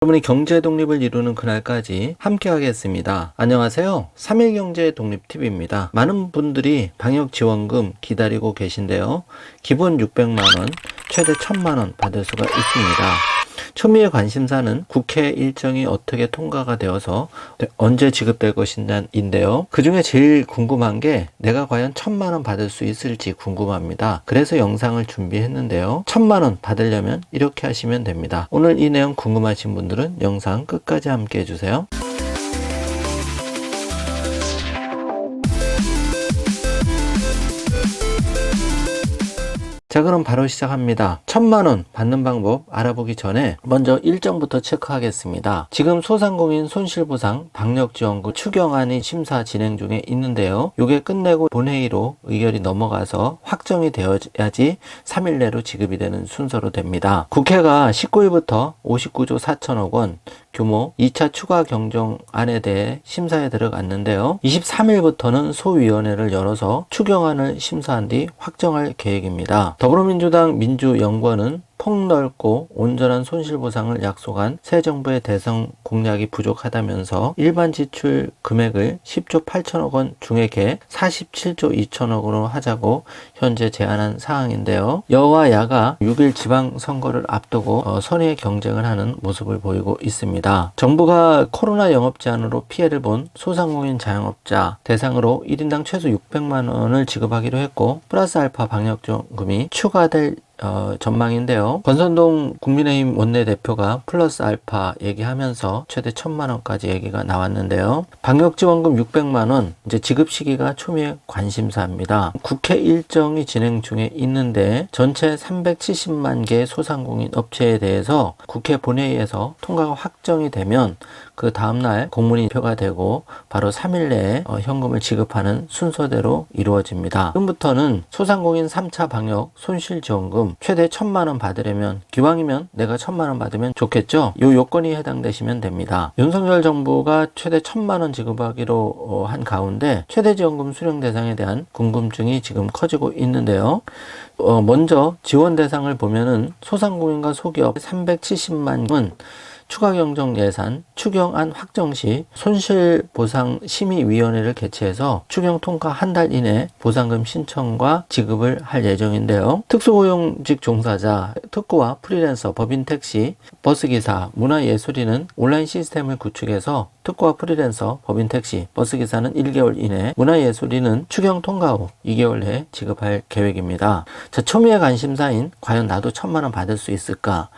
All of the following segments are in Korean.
여러분이 경제 독립을 이루는 그날까지 함께 하겠습니다. 안녕하세요. 3일 경제 독립 TV입니다. 많은 분들이 방역 지원금 기다리고 계신데요. 기본 600만원, 최대 1000만원 받을 수가 있습니다. 초미의 관심사는 국회 일정이 어떻게 통과가 되어서 언제 지급될 것인가인데요. 그 중에 제일 궁금한 게 내가 과연 1000만원 받을 수 있을지 궁금합니다. 그래서 영상을 준비했는데요. 1000만원 받으려면 이렇게 하시면 됩니다. 오늘 이 내용 궁금하신 분들은 영상 끝까지 함께 해주세요. 자, 그럼 바로 시작합니다. 1000만원 받는 방법 알아보기 전에 먼저 일정부터 체크하겠습니다. 지금 소상공인 손실보상 방역지원금 추경안이 심사 진행 중에 있는데요. 요게 끝내고 본회의로 의결이 넘어가서 확정이 되어야지 3일 내로 지급이 되는 순서로 됩니다. 국회가 19일부터 59조 4천억 원 규모 2차 추가 경정안에 대해 심사에 들어갔는데요. 23일부터는 소위원회를 열어서 추경안을 심사한 뒤 확정할 계획입니다. 더불어민주당 민주연구원은 폭넓고 온전한 손실보상을 약속한 새 정부의 대선 공약이 부족하다면서 일반 지출 금액을 10조 8천억 원 중액에 47조 2천억으로 하자고 현재 제안한 사항인데요. 여와 야가 6일 지방선거를 앞두고 선의의 경쟁을 하는 모습을 보이고 있습니다. 정부가 코로나 영업 제한으로 피해를 본 소상공인 자영업자 대상으로 1인당 최소 600만 원을 지급하기로 했고 플러스 알파 방역지원금이 추가될 전망인데요. 권선동 국민의힘 원내대표가 플러스 알파 얘기하면서 최대 1000만원까지 얘기가 나왔는데요. 방역지원금 600만원 이제 지급 시기가 초미의 관심사입니다. 국회 일정이 진행 중에 있는데 전체 370만 개 소상공인 업체에 대해서 국회 본회의에서 통과가 확정이 되면 그 다음날 공문이 표가되고 바로 3일 내에 현금을 지급하는 순서대로 이루어집니다. 지금부터는 소상공인 3차 방역 손실지원금 최대 1000만원 받으려면 기왕이면 내가 1000만원 받으면 좋겠죠. 이 요건이 해당되시면 됩니다. 윤석열 정부가 최대 1000만원 지급하기로 한 가운데 최대 지원금 수령 대상에 대한 궁금증이 지금 커지고 있는데요. 먼저 지원 대상을 보면은 소상공인과 소기업 370만은 추가 경정 예산 추경안 확정 시 손실보상심의위원회를 개최해서 추경 통과 한 달 이내 보상금 신청과 지급을 할 예정인데요. 특수고용직 종사자, 특구와 프리랜서, 법인 택시, 버스기사, 문화예술인은 온라인 시스템을 구축해서 특구와 프리랜서, 법인 택시, 버스기사는 1개월 이내, 문화예술인은 추경 통과 후 2개월 내에 지급할 계획입니다. 자, 초미의 관심사인 과연 나도 1000만원 받을 수 있을까?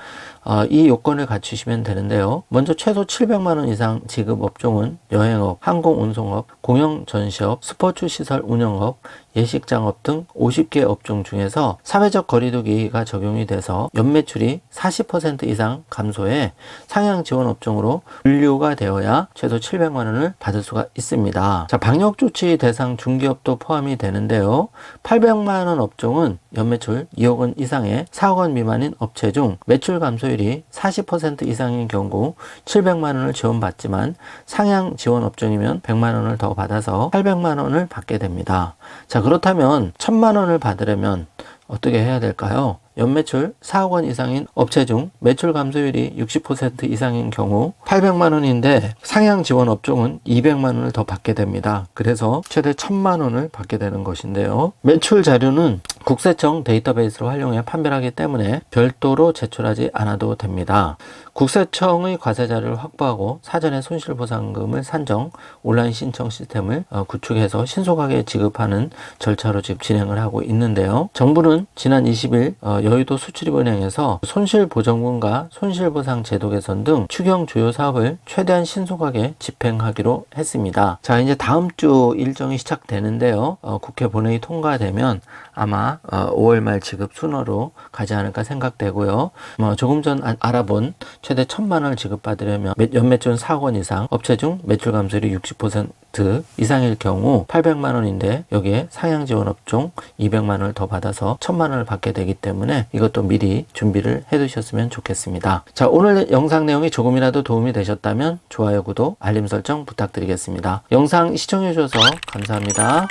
이 요건을 갖추시면 되는데요. 먼저 최소 700만원 이상 지급 업종은 여행업, 항공운송업, 공영전시업, 스포츠시설 운영업, 예식장업 등 50개 업종 중에서 사회적 거리두기가 적용이 돼서 연매출이 40% 이상 감소해 상향 지원 업종으로 분류가 되어야 최소 700만원을 받을 수가 있습니다. 자, 방역조치 대상 중기업도 포함이 되는데요. 800만원 업종은 연매출 2억 원 이상의 4억 원 미만인 업체 중 매출 감소율이 40% 이상인 경우 700만원을 지원받지만 상향 지원 업종이면 100만원을 더 받아서 800만원을 받게 됩니다. 자, 그렇다면 1000만원을 받으려면 어떻게 해야 될까요? 연매출 4억 원 이상인 업체 중 매출 감소율이 60% 이상인 경우 800만원인데 상향 지원 업종은 200만원을 더 받게 됩니다. 그래서 최대 1000만원을 받게 되는 것인데요. 매출 자료는 국세청 데이터베이스를 활용해 판별하기 때문에 별도로 제출하지 않아도 됩니다. 국세청의 과세 자료를 확보하고 사전에 손실보상금을 산정, 온라인 신청 시스템을 구축해서 신속하게 지급하는 절차로 지금 진행을 하고 있는데요. 정부는 지난 20일 여의도 수출입은행에서 손실보전금과 손실보상 제도 개선 등 추경 주요 사업을 최대한 신속하게 집행하기로 했습니다. 자, 이제 다음 주 일정이 시작되는데요. 국회 본회의 통과되면 아마 5월 말 지급 순으로 가지 않을까 생각되고요. 조금 전 알아본 최대 1000만원을 지급받으려면 연매출 4억 원 이상, 업체 중 매출 감소율이 60% 이상일 경우 800만원인데 여기에 상향 지원 업종 200만원을 더 받아서 1000만원을 받게 되기 때문에 이것도 미리 준비를 해 두셨으면 좋겠습니다. 자, 오늘 영상 내용이 조금이라도 도움이 되셨다면 좋아요, 구독, 알림 설정 부탁드리겠습니다. 영상 시청해 주셔서 감사합니다.